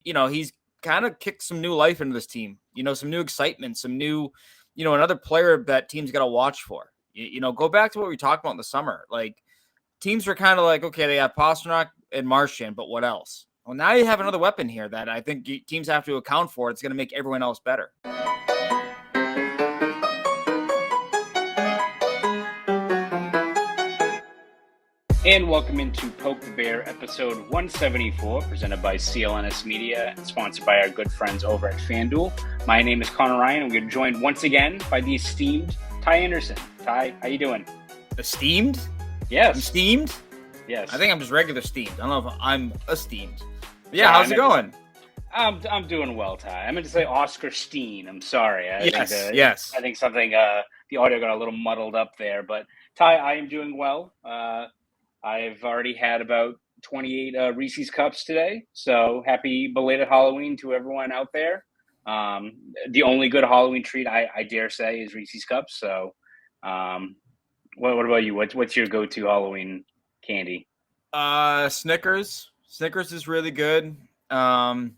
he's kind of kicked some new life into this team, some new excitement, some new, another player that teams got to watch for. Go back to what we talked about in the summer. Like, teams were kind of like, okay, they have Pastrnak and Marchand, but what else? Well, now you have another weapon here that I think teams have to account for. It's going to make everyone else better. And welcome into Poke the Bear, episode 174, presented by CLNS Media and sponsored by our good friends over at Fanduel. My name is Conor Ryan, and we're joined once again by the esteemed Ty Anderson. Ty, how you doing? Esteemed? Yes. I'm steamed? Yes. I think I'm just regular steamed. I don't know if I'm esteemed. But yeah, how's it going? I'm doing well, Ty. I meant to say Oscar Steen. I'm sorry. Yes. I think something, the audio got a little muddled up there. But Ty, I am doing well. I've already had about 28 Reese's Cups today. So happy belated Halloween to everyone out there. The only good Halloween treat I dare say is Reese's Cups. So what about you? What's your go-to Halloween candy? Snickers. Snickers is really good. I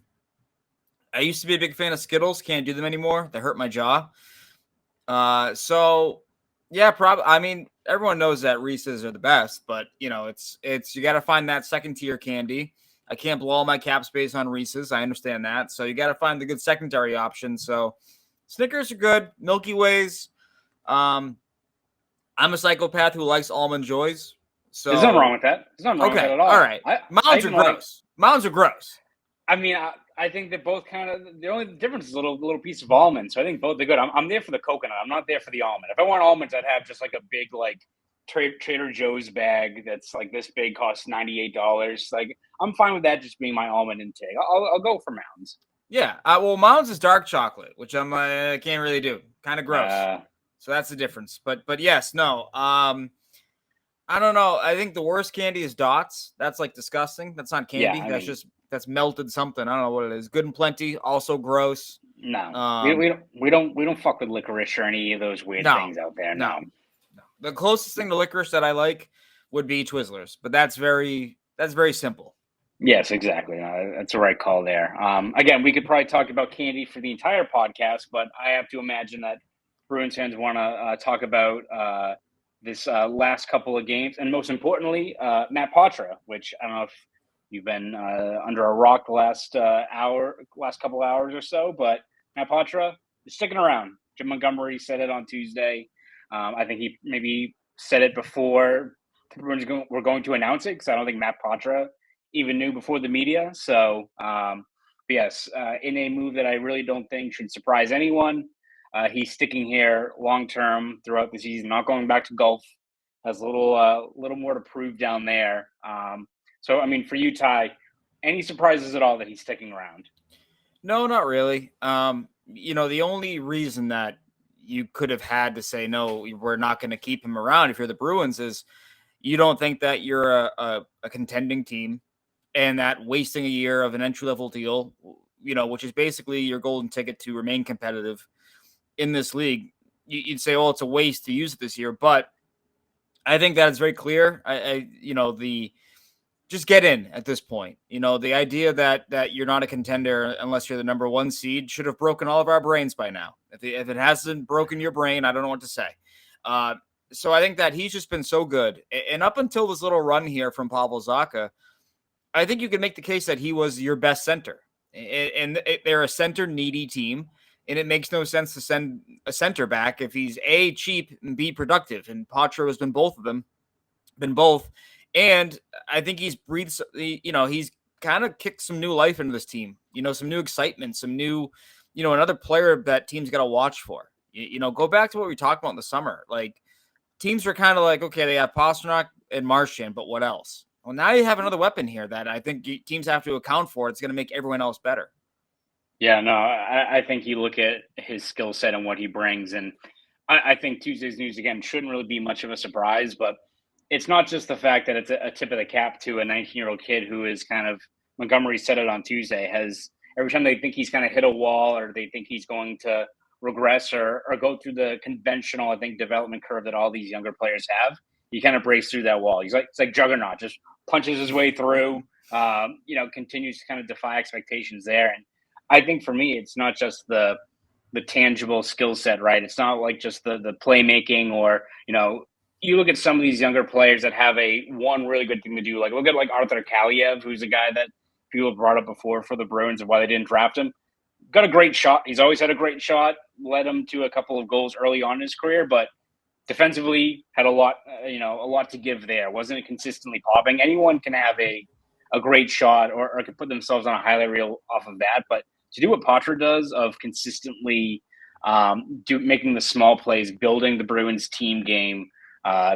used to be a big fan of Skittles. Can't do them anymore. They hurt my jaw. So yeah, probably. I mean, everyone knows that Reese's are the best, but it's you got to find that second tier candy. I can't blow all my cap space on Reese's. I understand that. So you got to find the good secondary option. So Snickers are good. Milky Ways. I'm a psychopath who likes Almond Joys. So there's nothing wrong with that. There's nothing wrong with that at all. All right. Mounds are gross. Mounds are gross. I mean, I think they're both kind of the only difference is a little piece of almond. So I think both are good. I'm there for the coconut. I'm not there for the almond. If I want almonds, I'd have just like a big Trader Joe's bag that's like this big, costs $98. Like, I'm fine with that just being my almond intake. I'll go for Mounds. Yeah. Well, Mounds is dark chocolate, which I can't really do. Kind of gross. So that's the difference. But yes, no. I don't know. I think the worst candy is Dots. That's like disgusting. That's not candy. Yeah, that's melted something. I don't know what it is. Good and Plenty, also gross. No, we don't fuck with licorice or any of those weird things out there. No. The closest thing to licorice that I like would be Twizzlers, but that's very simple. Yes, exactly. That's the right call there. Again, we could probably talk about candy for the entire podcast, but I have to imagine that Bruins fans want to talk about this last couple of games, and most importantly, Matt Poitras, which I don't know if you've been under a rock the last couple hours or so, but Matt Poitras is sticking around. Jim Montgomery said it on Tuesday. I think he maybe said it before the Bruins were going to announce it, because I don't think Matt Poitras even knew before the media. So, yes, in a move that I really don't think should surprise anyone. He's sticking here long-term throughout the season, not going back to golf. Has a little more to prove down there. So, I mean, for you, Ty, any surprises at all that he's sticking around? No, not really. The only reason that you could have had to say, no, we're not going to keep him around if you're the Bruins is you don't think that you're a contending team and that wasting a year of an entry-level deal, which is basically your golden ticket to remain competitive in this league, you'd say, oh, it's a waste to use it this year. But I think that is very clear. Just get in at this point. The idea that you're not a contender unless you're the number one seed should have broken all of our brains by now. If it hasn't broken your brain, I don't know what to say. So I think that he's just been so good. And up until this little run here from Pavel Zacha, I think you could make the case that he was your best center. And they're a center-needy team. And it makes no sense to send a center back if he's A, cheap, and B, productive. And Poitras has been both. And I think he's kind of kicked some new life into this team. Some new excitement, some new, another player that teams got to watch for. Go back to what we talked about in the summer. Like, teams were kind of like, okay, they have Pastrnak and Marchand, but what else? Well, now you have another weapon here that I think teams have to account for. It's going to make everyone else better. Yeah, no, I think you look at his skill set and what he brings, and I think Tuesday's news, again, shouldn't really be much of a surprise, but it's not just the fact that it's a tip of the cap to a 19-year-old kid who is kind of, Montgomery said it on Tuesday, has every time they think he's kind of hit a wall or they think he's going to regress or go through the conventional, I think, development curve that all these younger players have, he kind of breaks through that wall. It's like Juggernaut, just punches his way through, continues to kind of defy expectations there. And I think for me, it's not just the tangible skill set, right? It's not like just the playmaking or, you look at some of these younger players that have one really good thing to do. Like look at like Arthur Kaliev, who's a guy that people have brought up before for the Bruins and why they didn't draft him. Got a great shot. He's always had a great shot, led him to a couple of goals early on in his career, but defensively had a lot to give there. Wasn't consistently popping. Anyone can have a great shot or can put themselves on a highlight reel off of that. But to do what Poitras does of consistently making the small plays, building the Bruins team game,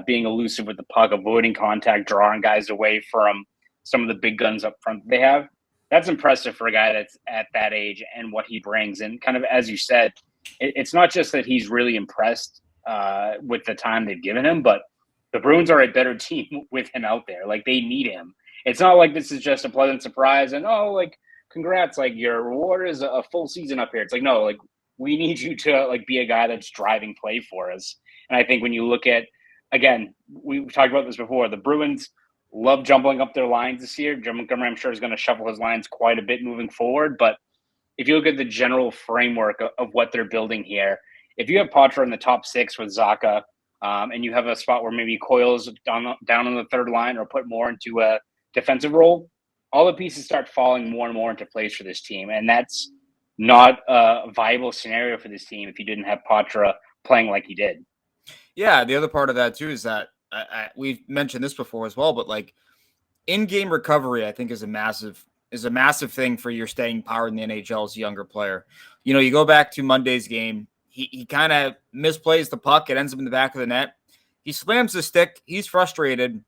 being elusive with the puck, avoiding contact, drawing guys away from some of the big guns up front they have, that's impressive for a guy that's at that age and what he brings. And kind of, as you said, it's not just that he's really impressed with the time they've given him, but the Bruins are a better team with him out there. Like, they need him. It's not like this is just a pleasant surprise and, congrats, like, your reward is a full season up here. It's like, no, like, we need you to, like, be a guy that's driving play for us. And I think when you look at, again, we've talked about this before, the Bruins love jumbling up their lines this year. Jim Montgomery, I'm sure, is going to shuffle his lines quite a bit moving forward. But if you look at the general framework of what they're building here, if you have Poitras in the top six with Zacha, and you have a spot where maybe Coyle's down on the third line or put more into a defensive role, all the pieces start falling more and more into place for this team. And that's not a viable scenario for this team if you didn't have Poitras playing like he did. Yeah, the other part of that too is that we've mentioned this before as well, but like in-game recovery, I think is a massive thing for your staying power in the NHL as a younger player. You go back to Monday's game, he kind of misplays the puck. It ends up in the back of the net. He slams the stick. He's frustrated,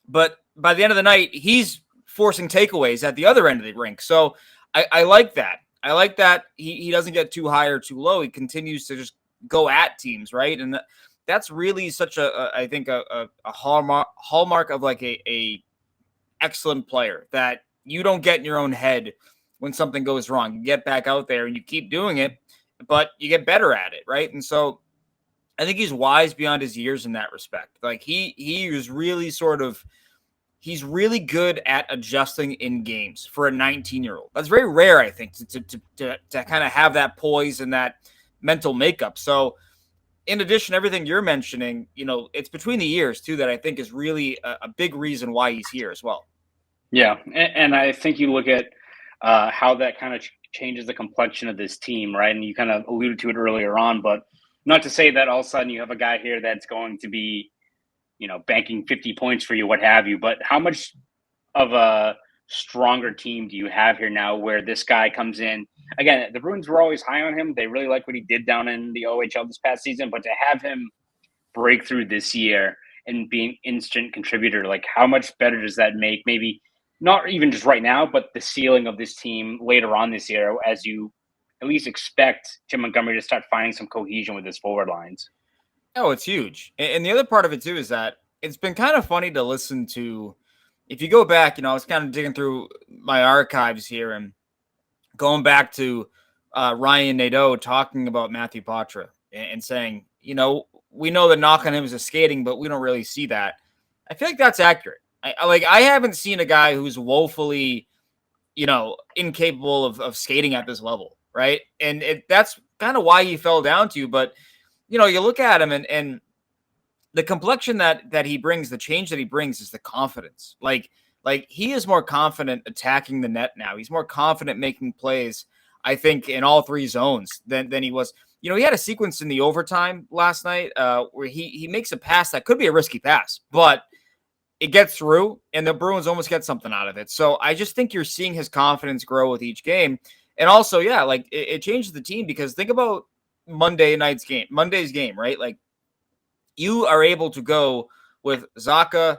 but by the end of the night, he's forcing takeaways at the other end of the rink. So I like that. I like that he doesn't get too high or too low. He continues to just go at teams, right? And that's really such I think a hallmark of like a excellent player, that you don't get in your own head when something goes wrong. You get back out there and you keep doing it, but you get better at it, right? And so I think he's wise beyond his years in that respect. Like he is really he's really good at adjusting in games for a 19-year-old. That's very rare, I think, to kind of have that poise and that mental makeup. So in addition to everything you're mentioning, it's between the years too that I think is really a big reason why he's here as well. Yeah, and I think you look at how that kind of changes the complexion of this team, right? And you kind of alluded to it earlier on, but not to say that all of a sudden you have a guy here that's going to be, banking 50 points for you, what have you. But how much of a stronger team do you have here now where this guy comes in? Again, the Bruins were always high on him. They really like what he did down in the OHL this past season, but to have him break through this year and be an instant contributor, like how much better does that make? Maybe not even just right now, but the ceiling of this team later on this year, as you at least expect Jim Montgomery to start finding some cohesion with his forward lines. Oh, it's huge. And the other part of it too is that it's been kind of funny to listen to. If you go back, I was kind of digging through my archives here and going back to Ryan Nadeau talking about Matthew Poitras and saying, we know the knock on him is his skating, but we don't really see that. I feel like that's accurate. I haven't seen a guy who's woefully, incapable of skating at this level, right? And that's kind of why he fell down to you. But, you look at him and the complexion that he brings, the change that he brings is the confidence. Like he is more confident attacking the net now. He's more confident making plays, I think, in all three zones than he was. He had a sequence in the overtime last night where he makes a pass that could be a risky pass, but it gets through and the Bruins almost get something out of it. So I just think you're seeing his confidence grow with each game. And also, yeah, like it changes the team because think about Monday's game, right? Like you are able to go with Zacha,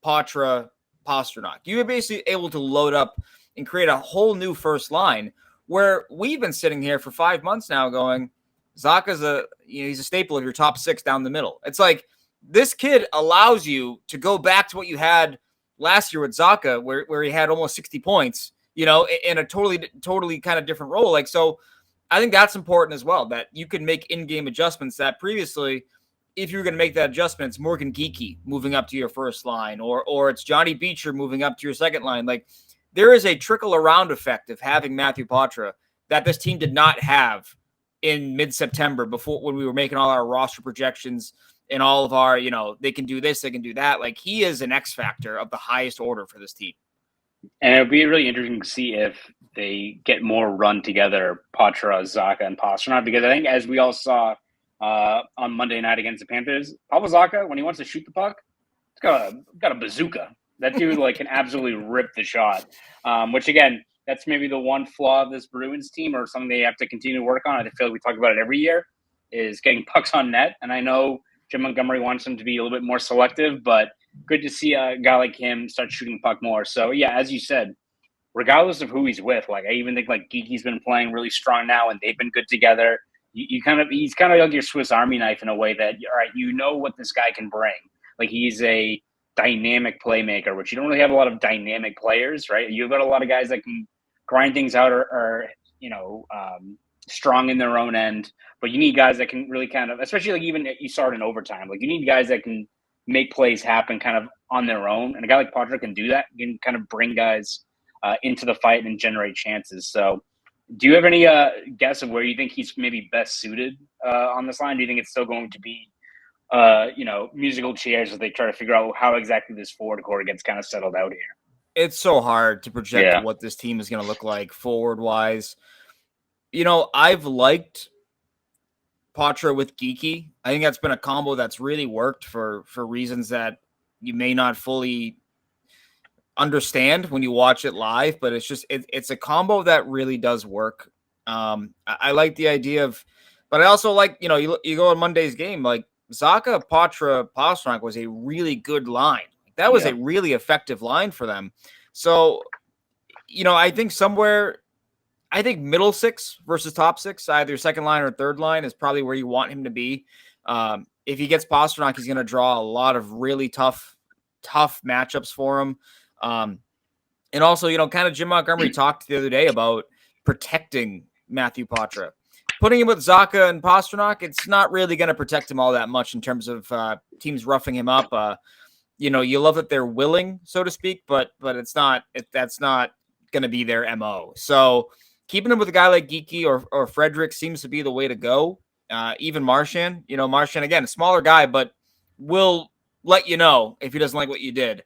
Poitras, Pastrnak. You are basically able to load up and create a whole new first line where we've been sitting here for 5 months now going, Zacha's he's a staple of your top six down the middle. It's like this kid allows you to go back to what you had last year with Zacha, where he had almost 60 points, in a totally kind of different role. Like, so I think that's important as well, that you can make in-game adjustments that previously if you're going to make that adjustment, it's Morgan Geekie moving up to your first line, or it's Johnny Beecher moving up to your second line. Like, there is a trickle around effect of having Matthew Poitras that this team did not have in mid-September, before, when we were making all our roster projections and all of our, they can do this, they can do that. Like, he is an X factor of the highest order for this team. And it'll be really interesting to see if they get more run together, Poitras, Zacha, and Pastrnak, because I think, as we all saw on Monday night against the Panthers, Pavel Zacha, when he wants to shoot the puck, he's got a bazooka. That dude can absolutely rip the shot. Which, again, that's maybe the one flaw of this Bruins team, or something they have to continue to work on. I feel like we talk about it every year, is getting pucks on net. And I know Jim Montgomery wants them to be a little bit more selective, but good to see a guy like him start shooting the puck more. So, yeah, as you said, regardless of who he's with, I even think Geekie's been playing really strong now, and they've been good together. He's kind of like your Swiss Army knife in a way that, all right, what this guy can bring. He's a dynamic playmaker, which you don't really have a lot of dynamic players, right? You've got a lot of guys that can grind things out or strong in their own end, but you need guys that can really kind of, especially even you start in overtime, you need guys that can make plays happen kind of on their own. And a guy like Poitras can do that. He can kind of bring guys into the fight and generate chances. So do you have any guess of where you think he's maybe best suited on this line? Do you think it's still going to be musical chairs as they try to figure out how exactly this forward core gets kind of settled out here? It's so hard to project what this team is going to look like forward wise. I've liked Poitras with Geekie. I think that's been a combo that's really worked for reasons that you may not fully understand when you watch it live, but it's a combo that really does work. I like the idea of, but I also like, you go on Monday's game, Zacha, Poitras, Pastrnak was a really good line. That was a really effective line for them. So, I think middle six versus top six, either second line or third line, is probably where you want him to be. If he gets Pastrnak, he's going to draw a lot of really tough matchups for him. And also, kind of Jim Montgomery talked the other day about protecting Matthew Poitras. Putting him with Zacha and Pastrnak, it's not really going to protect him all that much in terms of teams roughing him up. You love that they're willing, so to speak, but that's not going to be their MO. So keeping him with a guy like Geekie or Frederick seems to be the way to go. Even Marchand, Marchand, again, a smaller guy, but will let you know if he doesn't like what you did.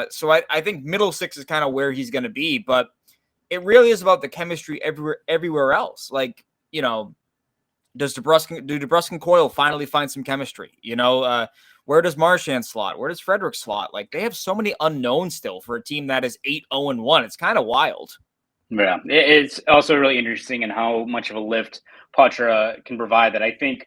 So I think middle six is kind of where he's going to be, but it really is about the chemistry everywhere else. Does DeBrusk and Coyle finally find some chemistry? Where does Marchand slot? Where does Frederick slot? They have so many unknowns still for a team that is 8-0-1. It's kind of wild. Yeah, it's also really interesting in how much of a lift Poitras can provide. That I think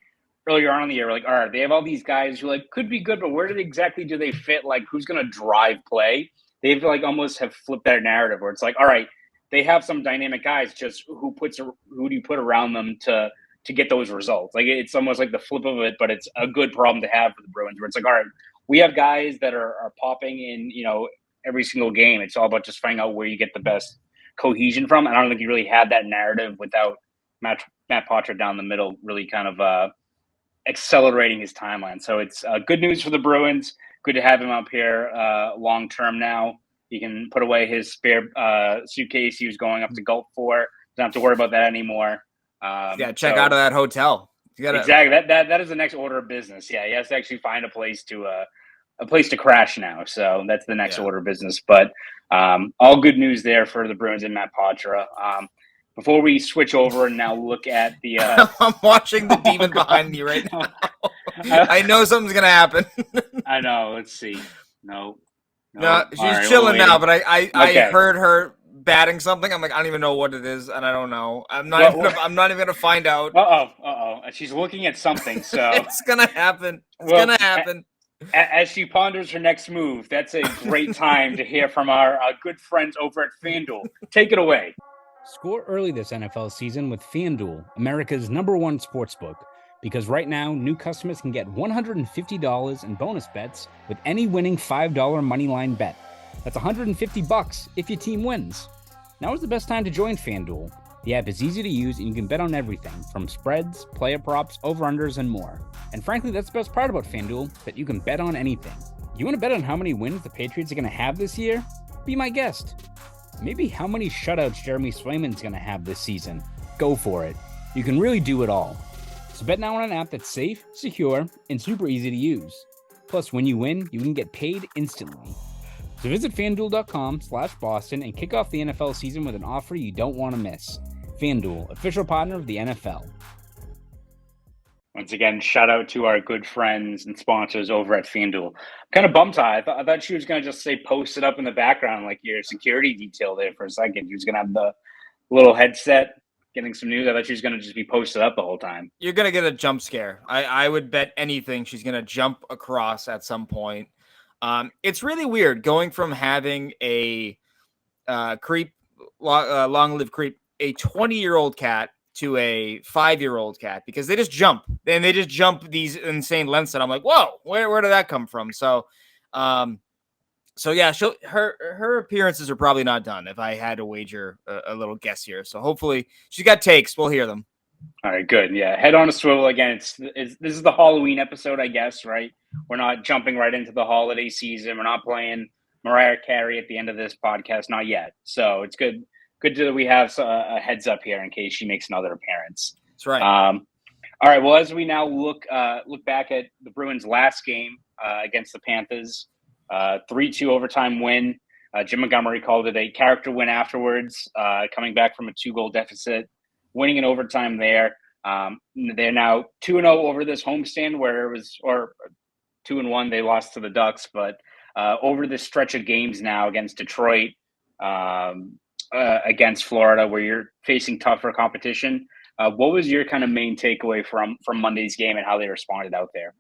earlier on in the year, all right, they have all these guys who could be good, but where exactly do they fit? Who's going to drive play? They've almost have flipped that narrative where it's all right, they have some dynamic guys, just who do you put around them to get those results? It's almost like the flip of it, but it's a good problem to have for the Bruins, where it's all right, we have guys that are popping in, every single game. It's all about just finding out where you get the best cohesion from. And I don't think you really had that narrative without Matt Poitras down the middle, really kind of accelerating his timeline. So it's good news for the Bruins. Good to have him up here long term now. He can put away his spare suitcase he was going up to Gulf for. Don't have to worry about that anymore. Check out of that hotel. Exactly. That is the next order of business. Yeah, he has to actually find a place to crash now. So that's the next order of business. But all good news there for the Bruins and Matt Poitras. Before we switch over and now look at the I'm watching the demon behind me right now. I know something's gonna happen. I know. Let's see. No, she's chilling now, but I heard her batting something. I'm I don't even know what it is, and I don't know. I'm not even gonna find out. She's looking at something, so it's gonna happen. It's gonna happen. As she ponders her next move, that's a great time to hear from our good friends over at Fanduel. Take it away. Score early this NFL season with Fanduel, America's #1 sportsbook. Because right now, new customers can get $150 in bonus bets with any winning $5 moneyline bet. That's $150 if your team wins. Now is the best time to join Fanduel. The app is easy to use and you can bet on everything from spreads, player props, over-unders, and more. And frankly, that's the best part about FanDuel, that you can bet on anything. You want to bet on how many wins the Patriots are going to have this year? Be my guest. Maybe how many shutouts Jeremy Swayman's going to have this season? Go for it. You can really do it all. So bet now on an app that's safe, secure, and super easy to use. Plus, when you win, you can get paid instantly. So visit FanDuel.com/Boston and kick off the NFL season with an offer you don't want to miss. FanDuel, official partner of the NFL. Once again, shout out to our good friends and sponsors over at FanDuel. Kind of bummed out. I thought she was going to just say post it up in the background like your security detail there for a second. She was going to have the little headset getting some news. I thought she was going to just be posted up the whole time. You're going to get a jump scare. I would bet anything she's going to jump across at some point. It's really weird going from having a long-lived creep, a 20-year-old cat to a 5-year-old cat, because they just jump and they just jump these insane lengths. And I'm like, whoa, where did that come from? So yeah, her appearances are probably not done if I had to wager a little guess here. So hopefully she's got takes. We'll hear them. All right, good. Yeah, head on a swivel again. This is the Halloween episode, I guess, right? We're not jumping right into the holiday season. We're not playing Mariah Carey at the end of this podcast, not yet. So it's good that we have a heads up here in case she makes another appearance. That's right. All right. Well, as we now look back at the Bruins' last game against the Panthers, 3-2 overtime win. Jim Montgomery called it a character win afterwards, coming back from a 2-goal deficit, winning in overtime there. They're now 2-0 over this homestand where it was, or 2-1, they lost to the Ducks, but over this stretch of games now against Detroit, against Florida, where you're facing tougher competition. What was your kind of main takeaway from Monday's game and how they responded out there?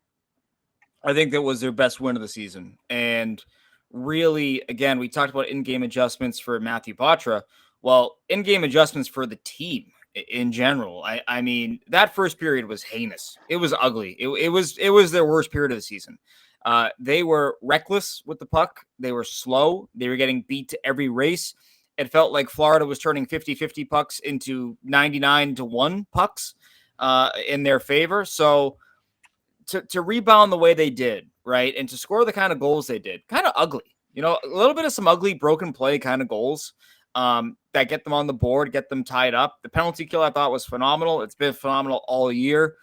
I think that was their best win of the season. And really, again, we talked about in-game adjustments for Matt Poitras. Well, in-game adjustments for the team in general. I mean, that first period was heinous. It was ugly. It was their worst period of the season. They were reckless with the puck. They were slow. They were getting beat to every race. It felt like Florida was turning 50-50 pucks into 99-1 pucks in their favor. So to rebound the way they did, right, and to score the kind of goals they did, kind of ugly. You know, a little bit of some ugly broken play kind of goals that get them on the board, get them tied up. The penalty kill I thought was phenomenal. It's been phenomenal all year.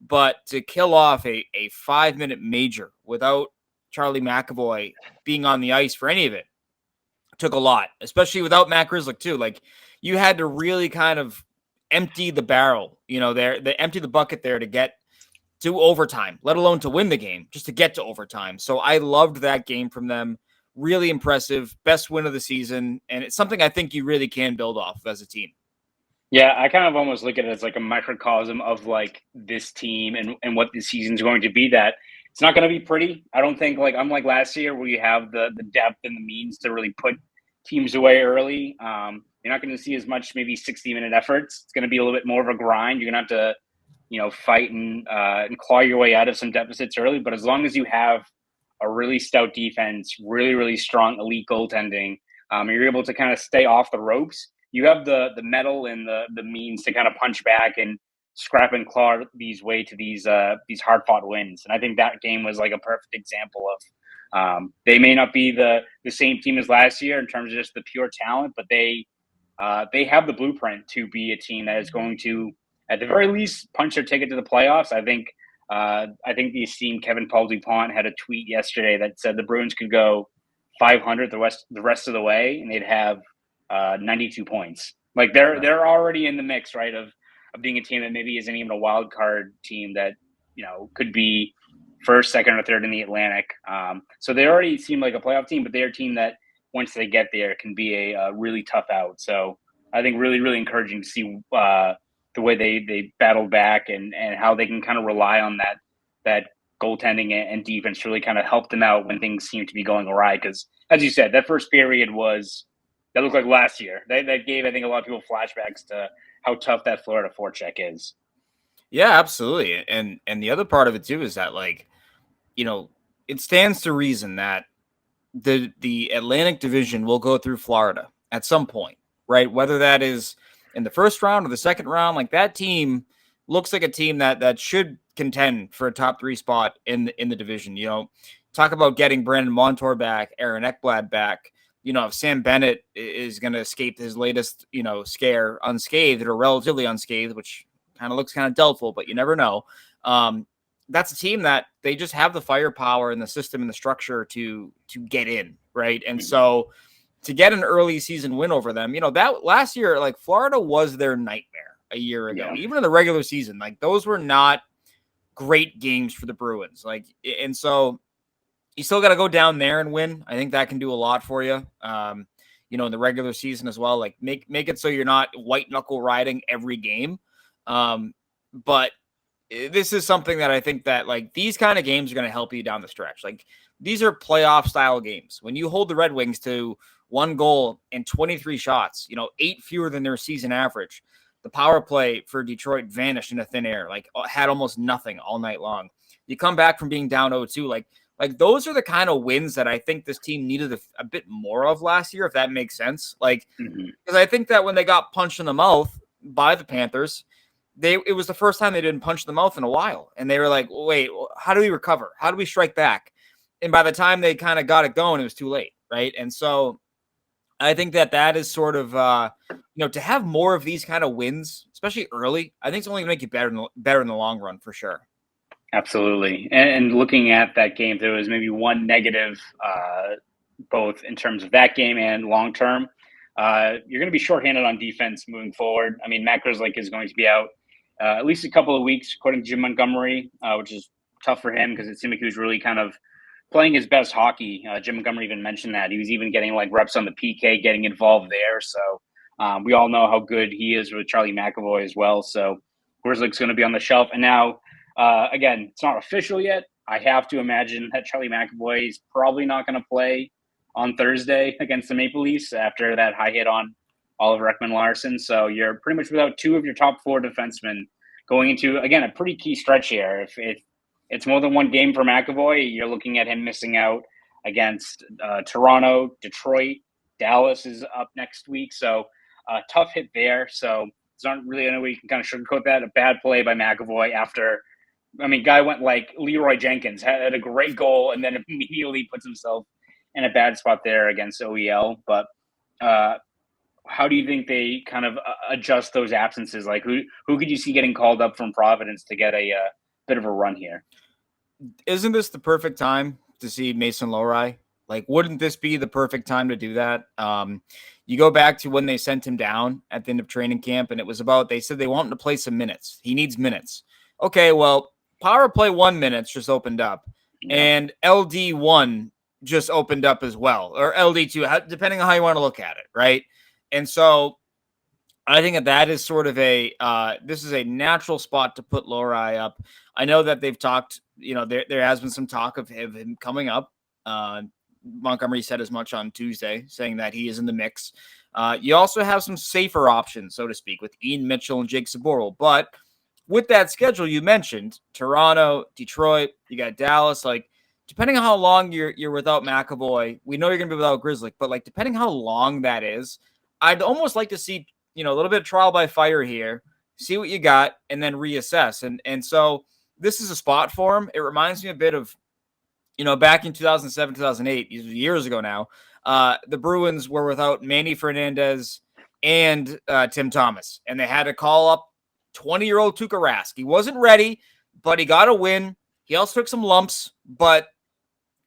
But to kill off a 5-minute major without Charlie McAvoy being on the ice for any of it took a lot, especially without Matt Grzelcyk too. Like, you had to really kind of empty the barrel, they empty the bucket there to get to overtime, let alone to win the game, just to get to overtime. So I loved that game from them. Really impressive, best win of the season, and it's something I think you really can build off as a team. Yeah, I kind of almost look at it as like a microcosm of like this team and what the season's going to be, that it's not going to be pretty. I don't think, like, unlike last year where you have the depth and the means to really put teams away early. You're not going to see as much maybe 60-minute efforts. It's going to be a little bit more of a grind. You're going to have to, fight and claw your way out of some deficits early. But as long as you have a really stout defense, really, really strong elite goaltending, you're able to kind of stay off the ropes, you have the metal and the means to kind of punch back and scrap and claw these way to these hard-fought wins. And I think that game was like a perfect example of they may not be the same team as last year in terms of just the pure talent, but they have the blueprint to be a team that is going to, at the very least, punch their ticket to the playoffs. I think the esteemed Kevin Paul DuPont had a tweet yesterday that said the Bruins could go 500 the rest of the way, and they'd have 92 points. Like, they're already in the mix, right, of being a team that maybe isn't even a wild card team that could be first, second, or third in the Atlantic. So they already seem like a playoff team, but they're a team that once they get there can be a really tough out. So I think really, really encouraging to see the way they battle back and how they can kind of rely on that goaltending and defense to really kind of help them out when things seem to be going awry. Because, as you said, that first period that looked like last year. That gave, I think, a lot of people flashbacks to how tough that Florida forecheck is. Yeah, absolutely. And the other part of it too is that, like, it stands to reason that the Atlantic Division will go through Florida at some point, right? Whether that is in the first round or the second round. Like that team looks like a team that should contend for a top 3 spot in the division. You know, talk about getting Brandon Montour back, Aaron Ekblad back. You know, if Sam Bennett is going to escape his latest, you know, scare unscathed or relatively unscathed, which kind of looks kind of doubtful, but you never know. That's a team that they just have the firepower and the system and the structure to get in, right? And so to get an early season win over them, you know, that last year, like Florida was their nightmare a year ago, even in the regular season. Like those were not great games for the Bruins. Like, and so you still got to go down there and win. I think that can do a lot for you. You know, in the regular season as well, like make it so you're not white knuckle riding every game. But this is something that I think that like these kind of games are going to help you down the stretch. Like these are playoff style games. When you hold the Red Wings to 1 goal and 23 shots, you know, 8 fewer than their season average. The power play for Detroit vanished into thin air, like had almost nothing all night long. You come back from being down 0-2, like those are the kind of wins that I think this team needed a bit more of last year, if that makes sense. Like, because I think that when they got punched in the mouth by the Panthers, it was the first time they didn't punch in the mouth in a while. And they were like, wait, how do we recover? How do we strike back? And by the time they kind of got it going, it was too late, right? And so I think that is sort of, you know, to have more of these kind of wins, especially early, I think it's only going to make you better in the long run for sure. Absolutely. And looking at that game, there was maybe one negative, both in terms of that game and long term. You're going to be shorthanded on defense moving forward. I mean, Matt Grzelcyk is going to be out at least a couple of weeks, according to Jim Montgomery, which is tough for him because it seemed like he was really kind of playing his best hockey. Jim Montgomery even mentioned that. He was even getting like reps on the PK, getting involved there. So we all know how good he is with Charlie McAvoy as well. So Grzelcyk's going to be on the shelf. And now, again, it's not official yet. I have to imagine that Charlie McAvoy is probably not going to play on Thursday against the Maple Leafs after that high hit on Oliver Ekman-Larsson. So you're pretty much without 2 of your top 4 defensemen going into, again, a pretty key stretch here. If it's more than 1 game for McAvoy, you're looking at him missing out against Toronto, Detroit, Dallas is up next week. So tough hit there. So there's not really any way you can kind of sugarcoat that. A bad play by McAvoy after, I mean, guy went like Leroy Jenkins, had a great goal, and then immediately puts himself in a bad spot there against OEL. But how do you think they kind of adjust those absences? Like who could you see getting called up from Providence to get a bit of a run here? Isn't this the perfect time to see Mason Lohrei? Like, wouldn't this be the perfect time to do that? You go back to when they sent him down at the end of training camp, and it was about, they said they want him to play some minutes. He needs minutes. Okay, well, power play 1 minutes just opened up, and LD1 just opened up as well, or LD2, depending on how you want to look at it, right? And so I think that is sort of this is a natural spot to put Lohrei up. I know that they've talked, you know, there has been some talk of him coming up. Montgomery said as much on Tuesday, saying that he is in the mix. You also have some safer options, so to speak, with Ian Mitchell and Jake Saboril. But with that schedule you mentioned, Toronto, Detroit, you got Dallas, like, depending on how long you're without McAvoy, we know you're going to be without Grzelcyk, but like depending how long that is, I'd almost like to see, you know, a little bit of trial by fire here, see what you got, and then reassess. And so this is a spot for him. It reminds me a bit of, you know, back in 2007, 2008, years ago now, the Bruins were without Manny Fernandez and Tim Thomas, and they had to call up 20-year-old Tuukka Rask. He wasn't ready, but he got a win. He also took some lumps, but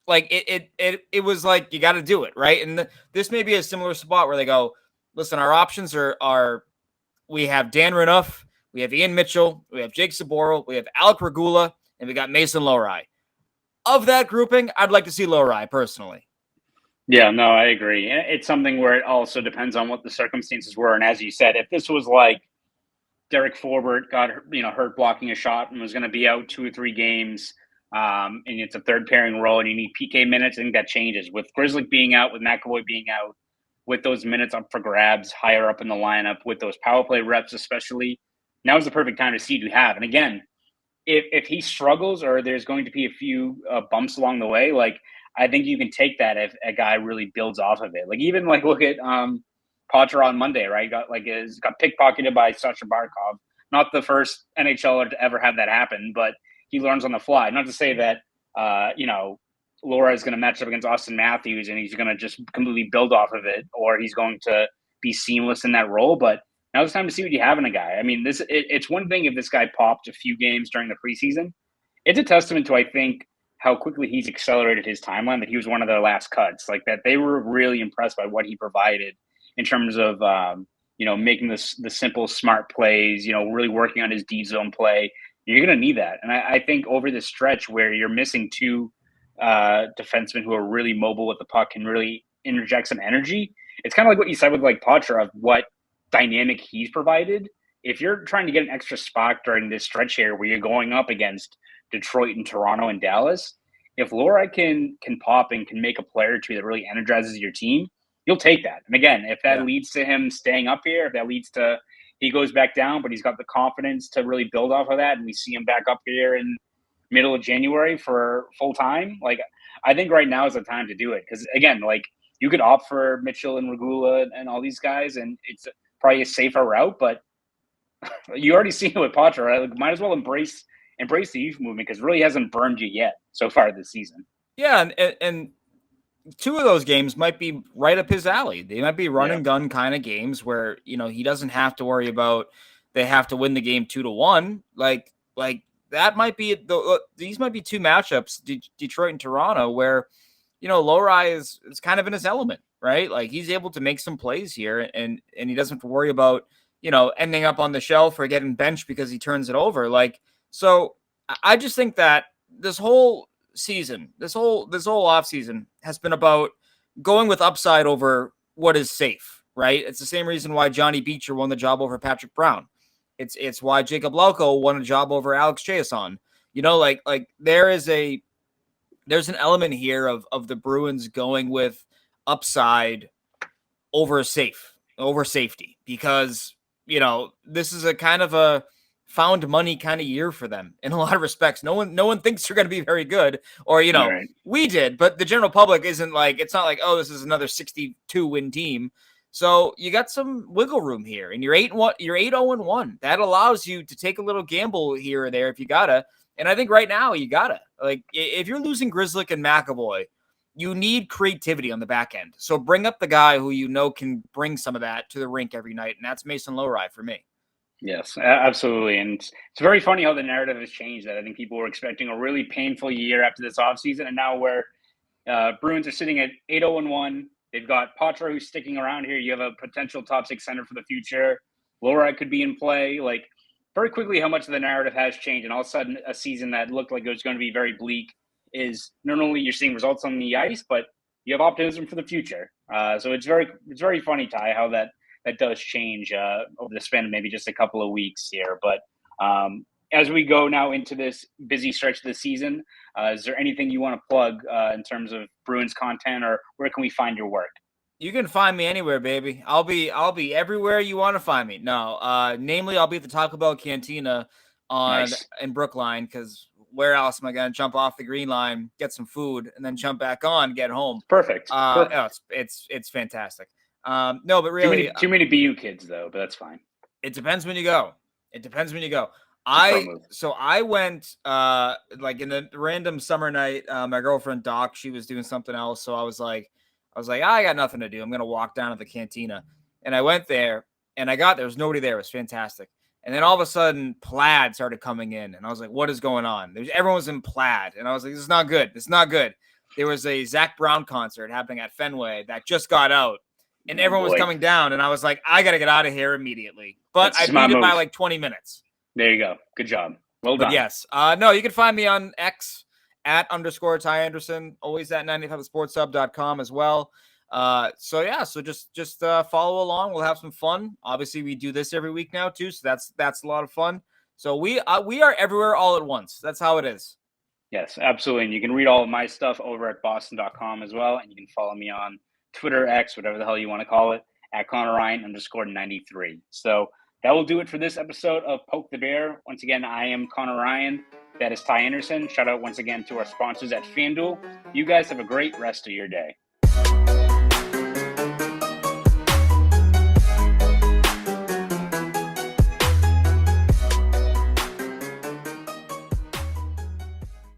like it was like, you got to do it, right? And this may be a similar spot where they go, listen, our options are we have Dan Renouf, we have Ian Mitchell, we have Jake Saboril, we have Alec Regula, and we got Mason Lohrei. Of that grouping, I'd like to see Lohrei personally. Yeah, no, I agree. It's something where it also depends on what the circumstances were. And as you said, if this was like Derek Forbort got, you know, hurt blocking a shot and was going to be out 2 or 3 games, and it's a third pairing role and you need PK minutes, I think that changes. With Grzelcyk being out, with McAvoy being out, with those minutes up for grabs higher up in the lineup, with those power play reps especially, now is the perfect time to see who you have. And again, if he struggles or there's going to be a few bumps along the way, like I think you can take that if a guy really builds off of it. Like even like look at Poitras on Monday, right? Got pickpocketed by Sasha Barkov. Not the first NHLer to ever have that happen, but he learns on the fly. Not to say that Laura is going to match up against Austin Matthews and he's going to just completely build off of it, or he's going to be seamless in that role. But now it's time to see what you have in a guy. I mean, it's one thing if this guy popped a few games during the preseason. It's a testament to, I think, how quickly he's accelerated his timeline, that he was one of their last cuts. Like that, they were really impressed by what he provided in terms of making the simple, smart plays. Really working on his D zone play. You're going to need that, and I think over this stretch where you're missing two defensemen who are really mobile with the puck and really interject some energy, it's kind of like what you said with like Poitras of what dynamic he's provided. If you're trying to get an extra spot during this stretch here where you're going up against Detroit and Toronto and Dallas, if Laura can pop and can make a play or two that really energizes your team, you'll take that. And again, if that leads to him staying up here, if that leads to he goes back down, but he's got the confidence to really build off of that, and we see him back up here in middle of January for full time, like I think right now is the time to do it. Because again, like you could opt for Mitchell and Regula and all these guys, and it's probably a safer route, but you already seen it with Poitras, right? Like, might as well embrace the youth movement because it really hasn't burned you yet so far this season. Yeah, and two of those games might be right up his alley. They might be run and gun kind of games where he doesn't have to worry about they have to win the game 2-1. Like that might be these might be two matchups, Detroit and Toronto, where Lowry is kind of in his element, right? Like he's able to make some plays here, and he doesn't have to worry about ending up on the shelf or getting benched because he turns it over. Like, so I just think that this whole season, this whole off season has been about going with upside over what is safe, right? It's the same reason why Johnny Beecher won the job over Patrick Brown. It's why Jacob Lauko won a job over Alex Chiasson. Like there's an element here of the Bruins going with upside over safety, because this is a kind of a found money kind of year for them in a lot of respects. No one thinks they're going to be very good, or right. We did, but the general public isn't like, it's not like, oh, this is another 62 win team. So you got some wiggle room here, and you're 8-0-1. That allows you to take a little gamble here or there if you gotta. And I think right now you gotta, like, if you're losing Grzelcyk and McAvoy, you need creativity on the back end. So bring up the guy who can bring some of that to the rink every night, and that's Mason Lowry for me. Yes, absolutely. And it's very funny how the narrative has changed. That I think people were expecting a really painful year after this offseason, and now where Bruins are sitting at 8-0-1. They've got Poitras who's sticking around here. You have a potential top 6 center for the future. Lowry could be in play. Like, very quickly how much of the narrative has changed, and all of a sudden a season that looked like it was going to be very bleak is not only you're seeing results on the ice, but you have optimism for the future. So it's very funny, Ty, how that does change over the span of maybe just a couple of weeks here. But as we go now into this busy stretch of the season, is there anything you want to plug in terms of Bruins content, or where can we find your work? You can find me anywhere, baby. I'll be everywhere you want to find me. No, namely, I'll be at the Taco Bell Cantina in Brookline, because where else am I going to jump off the green line, get some food, and then jump back on, get home? Perfect. It's fantastic. No, but really, too many BU kids though, but that's fine. It depends when you go. I went like in a random summer night. My girlfriend Doc, she was doing something else, so I was like, I got nothing to do. I'm gonna walk down to the cantina, and I went there, and I got there. Was nobody there. It was fantastic. And then all of a sudden, plaid started coming in, and I was like, "What is going on?" Everyone was in plaid, and I was like, "This is not good. This is not good." There was a Zach Brown concert happening at Fenway that just got out, and everyone was coming down, and I was like, "I got to get out of here immediately." But I beat it by like 20 minutes. There you go. Good job. Well done. But yes. No, you can find me on X @_ Ty Anderson, always at 95sportshub.com as well. So just follow along. We'll have some fun. Obviously, we do this every week now too, so that's a lot of fun. So we are everywhere all at once. That's how it is. Yes, absolutely. And you can read all of my stuff over at boston.com as well. And you can follow me on Twitter, X, whatever the hell you want to call it, at Conor Ryan _93. So that will do it for this episode of Poke the Bear. Once again, I am Conor Ryan. That is Ty Anderson. Shout out once again to our sponsors at Fanduel. You guys have a great rest of your day.